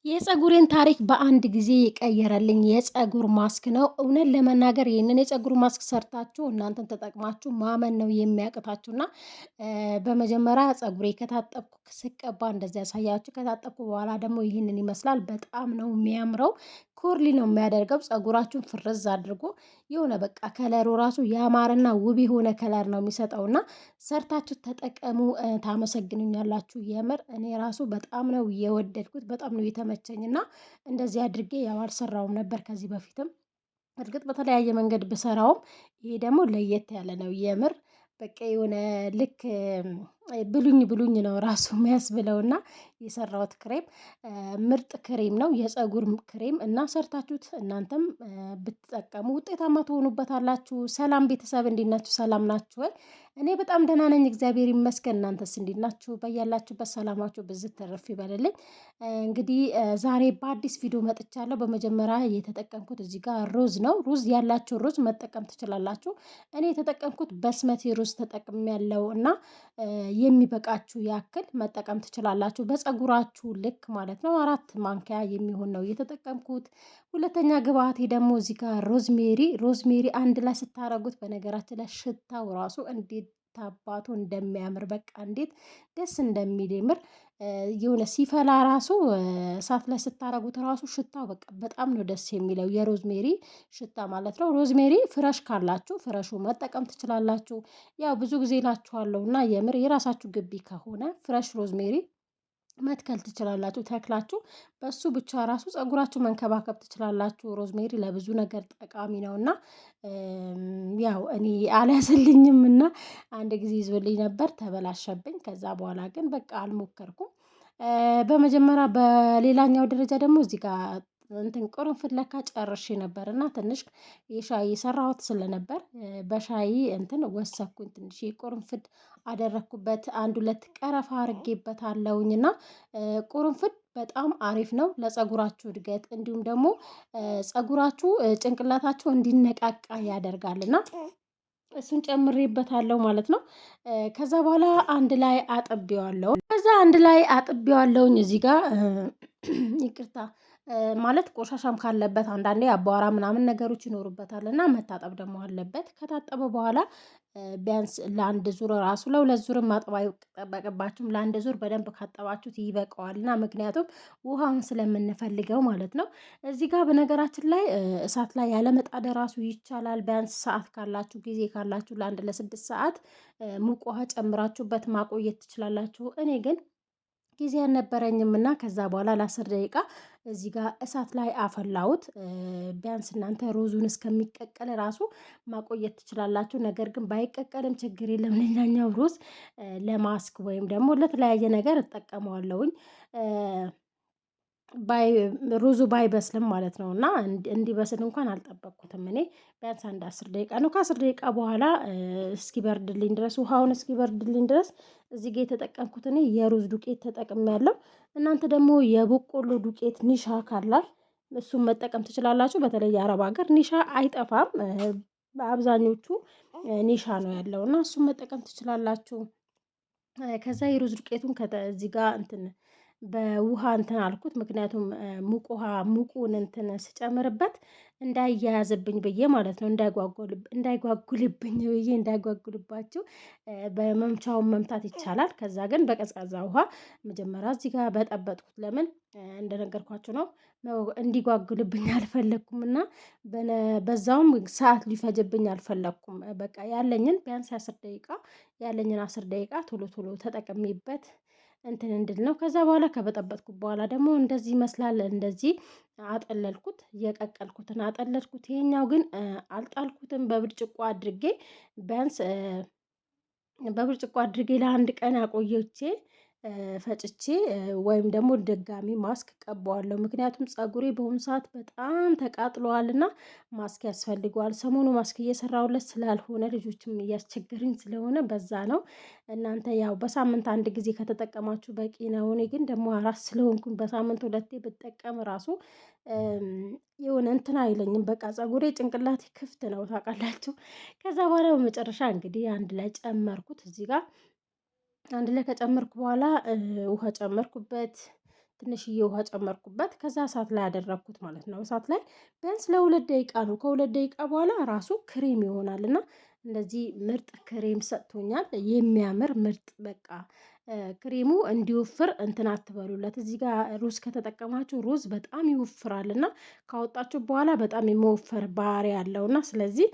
የፀጉሬን ታሪክ በአንድ ጊዜ የቀየረልኝ የፀጉር ማስክ ነው። እውነት ለመናገር ይህንን የፀጉር ማስክ ሰርታችሁ እናንተን ተጠቅማችሁ ማመን ነው የሚያቅታችሁ። እና በመጀመሪያ ፀጉሬ ከታጠብኩ ስቀባ እንደዚህ ያሳያችሁ። ከታጠብኩ በኋላ ደግሞ ይህንን ይመስላል። በጣም ነው የሚያምረው። ኩርሊ ነው የሚያደርገው። ፀጉራችሁን ፍርዝ አድርጎ የሆነ በቃ ከለሩ ራሱ ያማረና ውብ የሆነ ከለር ነው የሚሰጠው። እና ሰርታችሁ ተጠቀሙ፣ ታመሰግኑኛላችሁ። የምር እኔ ራሱ በጣም ነው የወደድኩት፣ በጣም ነው የተመቸኝ። እና እንደዚህ አድርጌ ያው አልሰራውም ነበር ከዚህ በፊትም። እርግጥ በተለያየ መንገድ ብሰራውም ይሄ ደግሞ ለየት ያለ ነው የምር። በቃ የሆነ ልክ ብሉኝ ብሉኝ ነው ራሱ የሚያስብለውና የሰራሁት ክሬም ምርጥ ክሬም ነው፣ የፀጉር ክሬም እና ሰርታችሁት እናንተም ብትጠቀሙ ውጤታማ ትሆኑበታላችሁ። ሰላም ቤተሰብ፣ እንዴት ናችሁ? ሰላም ናችሁ ወይ? እኔ በጣም ደህና ነኝ፣ እግዚአብሔር ይመስገን። እናንተስ እንዴት ናችሁ? በያላችሁበት ሰላማችሁ ብዝት ተረፍ ይበልልኝ። እንግዲህ ዛሬ በአዲስ ቪዲዮ መጥቻለሁ። በመጀመሪያ የተጠቀምኩት እዚህ ጋር ሩዝ ነው። ሩዝ ያላችሁ ሩዝ መጠቀም ትችላላችሁ። እኔ የተጠቀምኩት በስመቲ ሩዝ ተጠቅሜያለሁ እና የሚበቃችሁ ያክል መጠቀም ትችላላችሁ፣ በፀጉራችሁ ልክ ማለት ነው። 4 ማንኪያ የሚሆን ነው የተጠቀምኩት። ሁለተኛ ግብአቴ ደግሞ እዚህ ጋር ሮዝሜሪ አንድ ላይ ስታረጉት በነገራችን ላይ ሽታው ራሱ እንዴት ታባቱ እንደሚያምር በቃ እንዴት ደስ እንደሚል የምር የሆነ ሲፈላ ራሱ እሳት ላይ ስታረጉት ራሱ ሽታው በቃ በጣም ነው ደስ የሚለው፣ የሮዝሜሪ ሽታ ማለት ነው። ሮዝሜሪ ፍረሽ ካላችሁ ፍረሹ መጠቀም ትችላላችሁ። ያው ብዙ ጊዜ እላችኋለሁ እና የምር የራሳችሁ ግቢ ከሆነ ፍረሽ ሮዝሜሪ መትከል ትችላላችሁ። ተክላችሁ በሱ ብቻ ራሱ ፀጉራችሁ መንከባከብ ትችላላችሁ። ሮዝሜሪ ለብዙ ነገር ጠቃሚ ነው እና ያው እኔ አልያዘልኝም እና አንድ ጊዜ ይዞልኝ ነበር፣ ተበላሸብኝ። ከዛ በኋላ ግን በቃ አልሞከርኩም። በመጀመሪያ በሌላኛው ደረጃ ደግሞ እዚህ ጋር እንትን ቅርንፉድ ለካ ጨርሼ ነበር እና ትንሽ የሻይ የሰራሁት ስለነበር በሻይ እንትን ወሰኩኝ። ትንሽ ቅርንፉድ አደረኩበት፣ 1 2 ቀረፋ አድርጌበታለሁኝ እና ቅርንፉድ በጣም አሪፍ ነው ለፀጉራችሁ እድገት፣ እንዲሁም ደግሞ ፀጉራችሁ ጭንቅላታችሁ እንዲነቃቃ ያደርጋልና እሱን ጨምሬበታለሁ ማለት ነው። ከዛ በኋላ አንድ ላይ አጥቤዋለሁ። አንድ ላይ አጥቤዋለሁኝ እዚህ ጋር ይቅርታ ማለት ቆሻሻም ካለበት አንዳንዴ አቧራ ምናምን ነገሮች ይኖሩበታል እና መታጠብ ደግሞ አለበት። ከታጠበ በኋላ ቢያንስ ለአንድ ዙር ራሱ ለሁለት ዙር ማጠብ አይጠበቅባችሁም። ለአንድ ዙር በደንብ ካጠባችሁት ይበቃዋል እና ምክንያቱም ውሃውን ስለምንፈልገው ማለት ነው። እዚህ ጋር በነገራችን ላይ እሳት ላይ ያለመጣድ ራሱ ይቻላል። ቢያንስ ሰዓት ካላችሁ ጊዜ ካላችሁ ለ1 ለ6 ሰዓት ሙቅ ውሃ ጨምራችሁበት ማቆየት ትችላላችሁ። እኔ ግን ጊዜ አልነበረኝም እና ከዛ በኋላ ለ10 ደቂቃ እዚህ ጋር እሳት ላይ አፈላሁት። ቢያንስ እናንተ ሩዙን እስከሚቀቀል ራሱ ማቆየት ትችላላችሁ። ነገር ግን ባይቀቀልም ችግር የለም። ሌላኛው ሩዝ ለማስክ ወይም ደግሞ ለተለያየ ነገር እጠቀመዋለሁኝ። ሩዙ ባይበስልም ማለት ነው እና እንዲበስል እንኳን አልጠበቅኩትም እኔ። ቢያንስ አንድ 10 ደቂቃ ነው። ከ10 ደቂቃ በኋላ እስኪበርድልኝ ድረስ ውሃውን እስኪበርድልኝ ድረስ እዚህ ጋር የተጠቀምኩት እኔ የሩዝ ዱቄት ተጠቅሜያለሁ። እናንተ ደግሞ የበቆሎ ዱቄት ኒሻ ካላል እሱን መጠቀም ትችላላችሁ። በተለይ የአረብ ሀገር ኒሻ አይጠፋም፣ በአብዛኞቹ ኒሻ ነው ያለው እና እሱን መጠቀም ትችላላችሁ። ከዛ የሩዝ ዱቄቱን እዚህ ጋር እንትን በውሃ እንትን አልኩት። ምክንያቱም ሙቁን እንትን ስጨምርበት እንዳያያዝብኝ ብዬ ማለት ነው፣ እንዳይጓጉልብኝ ብዬ፣ እንዳይጓጉልባችሁ በመምቻውን መምታት ይቻላል። ከዛ ግን በቀዝቃዛ ውሃ መጀመሪያ እዚህ ጋር በጠበጥኩት። ለምን እንደነገርኳችሁ ነው፣ እንዲጓጉልብኝ አልፈለግኩም እና በዛውም ሰዓት ሊፈጅብኝ አልፈለግኩም። በቃ ያለኝን ቢያንስ 10 ደቂቃ ያለኝን 10 ደቂቃ ቶሎ ቶሎ ተጠቅሜበት እንትን እንድል ነው። ከዛ በኋላ ከበጠበጥኩ በኋላ ደግሞ እንደዚህ ይመስላል። እንደዚህ አጠለልኩት፣ የቀቀልኩትን አጠለልኩት። ይሄኛው ግን አልጣልኩትም፣ በብርጭቆ አድርጌ ቢያንስ በብርጭቆ አድርጌ ለ1 ቀን አቆየቼ ፈጭቼ ወይም ደግሞ ድጋሚ ማስክ ቀባዋለሁ። ምክንያቱም ፀጉሬ በአሁኑ ሰዓት በጣም ተቃጥለዋልና ማስክ ያስፈልገዋል። ሰሞኑ ማስክ እየሰራሁለት ስላልሆነ ልጆችም እያስቸገሩኝ ስለሆነ በዛ ነው። እናንተ ያው በሳምንት 1 ጊዜ ከተጠቀማችሁ በቂ ነው። እኔ ግን ደግሞ አራስ ስለሆንኩኝ በሳምንት 2 ብጠቀም ራሱ የሆነ እንትን አይለኝም። በቃ ፀጉሬ ጭንቅላቴ ክፍት ነው ታውቃላችሁ። ከዛ በኋላ በመጨረሻ እንግዲህ አንድ ላይ ጨመርኩት። እዚህ ጋር አንድ ላይ ከጨመርኩ በኋላ ውሃ ጨመርኩበት። ትንሽዬ ውሃ ጨመርኩበት። ከዛ እሳት ላይ ያደረኩት ማለት ነው። እሳት ላይ ቢያንስ ለ2 ደቂቃ ነው። ከ2 ደቂቃ በኋላ ራሱ ክሬም ይሆናል እና እንደዚህ ምርጥ ክሬም ሰጥቶኛል። የሚያምር ምርጥ በቃ ክሬሙ እንዲወፍር እንትን አትበሉለት። እዚህ ጋር ሩዝ ከተጠቀማችሁ ሩዝ በጣም ይወፍራል እና ካወጣችሁ በኋላ በጣም የመወፈር ባህሪ ያለው እና ስለዚህ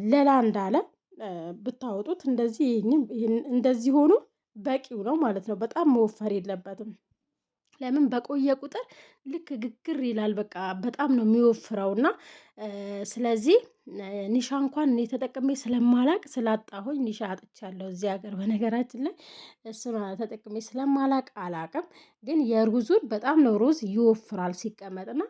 ለላ እንዳለ ብታወጡት እንደዚህ እንደዚህ ሆኖ በቂው ነው ማለት ነው። በጣም መወፈር የለበትም። ለምን በቆየ ቁጥር ልክ ግግር ይላል። በቃ በጣም ነው የሚወፍረው እና ስለዚህ ኒሻ እንኳን እኔ ተጠቅሜ ስለማላቅ ስላጣሁኝ ኒሻ አጥቻለሁ እዚህ ሀገር በነገራችን ላይ እሱን ተጠቅሜ ስለማላቅ አላቅም። ግን የሩዙን በጣም ነው ሩዝ ይወፍራል ሲቀመጥና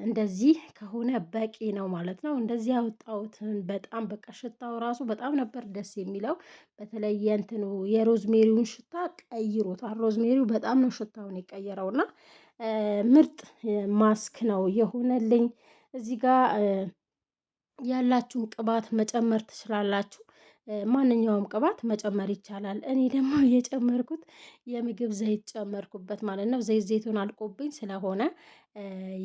እንደዚህ ከሆነ በቂ ነው ማለት ነው። እንደዚህ ያወጣሁትን በጣም በቃ ሽታው ራሱ በጣም ነበር ደስ የሚለው። በተለይ የእንትኑ የሮዝሜሪውን ሽታ ቀይሮታል። ሮዝሜሪው በጣም ነው ሽታውን የቀየረው እና ምርጥ ማስክ ነው የሆነልኝ። እዚህ ጋር ያላችሁን ቅባት መጨመር ትችላላችሁ። ማንኛውም ቅባት መጨመር ይቻላል። እኔ ደግሞ የጨመርኩት የምግብ ዘይት ጨመርኩበት ማለት ነው። ዘይቱን አልቆብኝ ስለሆነ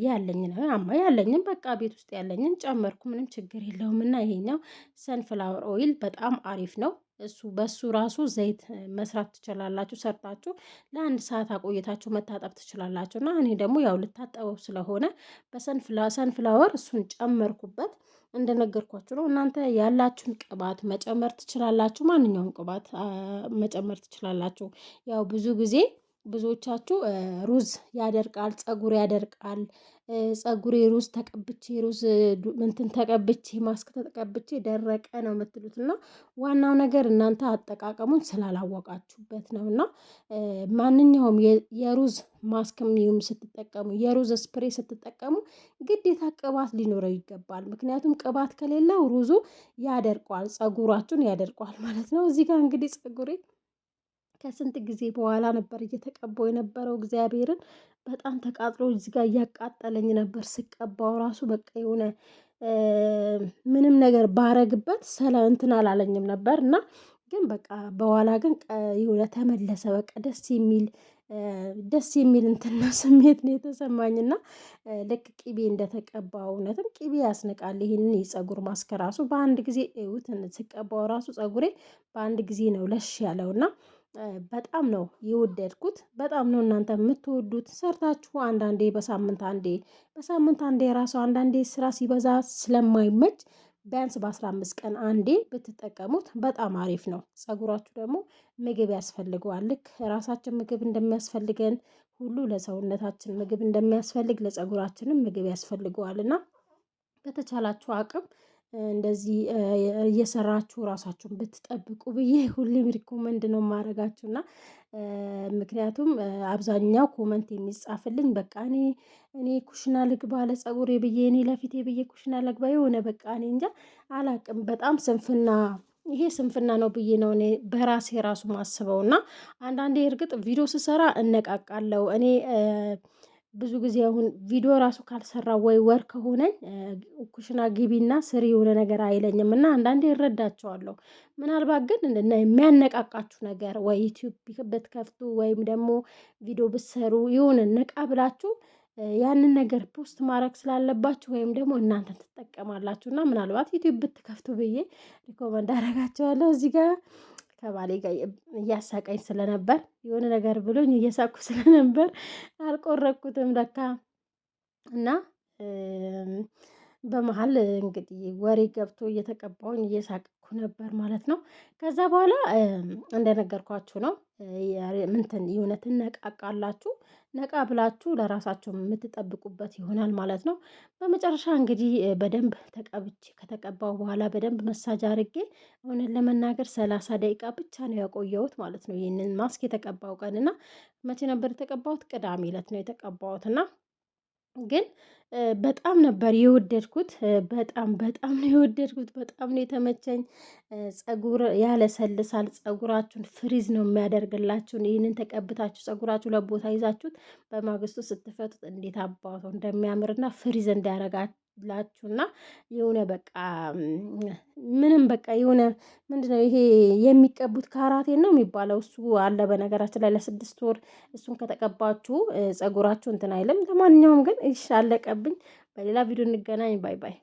ያለኝን በቃ ቤት ውስጥ ያለኝን ጨመርኩ። ምንም ችግር የለውም እና ይሄኛው ሰንፍላወር ኦይል በጣም አሪፍ ነው። በሱ ራሱ ዘይት መስራት ትችላላችሁ። ሰርታችሁ ለ1 ሰዓት አቆይታችሁ መታጠብ ትችላላችሁ። እና እኔ ደግሞ ያው ልታጠበው ስለሆነ ሰንፍላወር እሱን ጨመርኩበት። እንደነገርኳችሁ ነው። እናንተ ያላችሁን ቅባት መጨመር ትችላላችሁ። ማንኛውም ቅባት መጨመር ትችላላችሁ። ያው ብዙ ጊዜ ብዙዎቻችሁ ሩዝ ያደርቃል፣ ፀጉር ያደርቃል፣ ፀጉሬ ሩዝ ተቀብቼ እንትን ተቀብቼ ማስክ ተቀብቼ ደረቀ ነው የምትሉት እና ዋናው ነገር እናንተ አጠቃቀሙን ስላላወቃችሁበት ነው። እና ማንኛውም የሩዝ ማስክም ይሁን ስትጠቀሙ የሩዝ ስፕሬ ስትጠቀሙ ግዴታ ቅባት ሊኖረው ይገባል። ምክንያቱም ቅባት ከሌለው ሩዙ ያደርቋል፣ ፀጉራችሁን ያደርቋል ማለት ነው። እዚህ ጋር እንግዲህ ፀጉሬ ከስንት ጊዜ በኋላ ነበር እየተቀባው የነበረው። እግዚአብሔርን በጣም ተቃጥሎ እዚህ ጋር እያቃጠለኝ ነበር ስቀባው ራሱ በቃ የሆነ ምንም ነገር ባረግበት እንትን አላለኝም ነበር እና ግን በቃ በኋላ ግን የሆነ ተመለሰ። በቃ ደስ የሚል እንትና ስሜት ነው የተሰማኝ እና ልክ ቅቤ እንደተቀባው እውነትም ቅቤ ያስንቃል። ይሄንን የፀጉር ማስክ ራሱ በአንድ ጊዜ እዩት ስቀባው ራሱ ፀጉሬ በአንድ ጊዜ ነው ለሽ ያለው እና በጣም ነው የወደድኩት። በጣም ነው እናንተ የምትወዱት። ሰርታችሁ አንዳንዴ በሳምንት አንዴ የራሱ አንዳንዴ ስራ ሲበዛ ስለማይመች ቢያንስ በ15 ቀን አንዴ ብትጠቀሙት በጣም አሪፍ ነው። ፀጉራችሁ ደግሞ ምግብ ያስፈልገዋል። ልክ ራሳችን ምግብ እንደሚያስፈልገን ሁሉ ለሰውነታችን ምግብ እንደሚያስፈልግ ለፀጉራችንም ምግብ ያስፈልገዋል እና በተቻላችሁ አቅም እንደዚህ እየሰራችሁ ራሳችሁን ብትጠብቁ ብዬ ሁሌም ሪኮመንድ ነው የማደርጋችሁ። እና ምክንያቱም አብዛኛው ኮመንት የሚጻፍልኝ በቃ እኔ ኩሽና ልግባ ለፀጉሬ ብዬ እኔ ለፊቴ ብዬ ኩሽና ልግባ የሆነ በቃ እኔ እንጃ አላቅም። በጣም ይሄ ስንፍና ነው ብዬ ነው እኔ በራሴ ራሱ ማስበው። እና አንዳንዴ እርግጥ ቪዲዮ ስሰራ እነቃቃለሁ እኔ ብዙ ጊዜ አሁን ቪዲዮ ራሱ ካልሰራ ወይ ወር ከሆነኝ ኩሽና ግቢና ስሪ የሆነ ነገር አይለኝም እና አንዳንዴ እረዳቸዋለሁ። ምናልባት ግን የሚያነቃቃችሁ ነገር ወይ ዩቲዩብ ብትከፍቱ ወይም ደግሞ ቪዲዮ ብትሰሩ የሆነ ነቃ ብላችሁ ያንን ነገር ፖስት ማድረግ ስላለባችሁ ወይም ደግሞ እናንተ ትጠቀማላችሁ እና ምናልባት ዩቲዩብ ብትከፍቱ ብዬ ሪኮመንድ አደርጋቸዋለሁ። እዚህ ጋር ከባሌ ጋር እያሳቀኝ ስለነበር የሆነ ነገር ብሎኝ እየሳኩ ስለነበር አልቆረኩትም ለካ እና በመሃል እንግዲህ ወሬ ገብቶ እየተቀባሁኝ እየሳቅኩ ነበር ማለት ነው። ከዛ በኋላ እንደነገርኳችሁ ነው ምንትን የሆነ ትነቃቃላችሁ። ነቃ ብላችሁ ለራሳችሁ የምትጠብቁበት ይሆናል ማለት ነው። በመጨረሻ እንግዲህ በደንብ ከተቀባው በኋላ በደንብ መሳጅ አድርጌ እውነት ለመናገር 30 ደቂቃ ብቻ ነው ያቆየሁት ማለት ነው። ይህንን ማስክ የተቀባው ቀን እና መቼ ነበር የተቀባሁት? ቅዳሜ ዕለት ነው የተቀባሁት እና ግን በጣም ነበር የወደድኩት። በጣም ነው የወደድኩት። በጣም ነው የተመቸኝ። ፀጉር ያለሰልሳል። ፀጉራችሁን ፍሪዝ ነው የሚያደርግላችሁን። ይህንን ተቀብታችሁ ፀጉራችሁ ለቦታ ይዛችሁት በማግስቱ ስትፈቱት እንዴት አባቱ እንደሚያምርና ፍሪዝ ላችሁና የሆነ በቃ ምንም በቃ የሆነ ምንድነው ይሄ የሚቀቡት ካራቴን ነው የሚባለው እሱ አለ በነገራችን ላይ ለ6 ወር እሱን ከተቀባችሁ ፀጉራችሁ እንትን አይልም። ለማንኛውም ግን እሺ አለቀብኝ። በሌላ ቪዲዮ እንገናኝ። ባይ ባይ።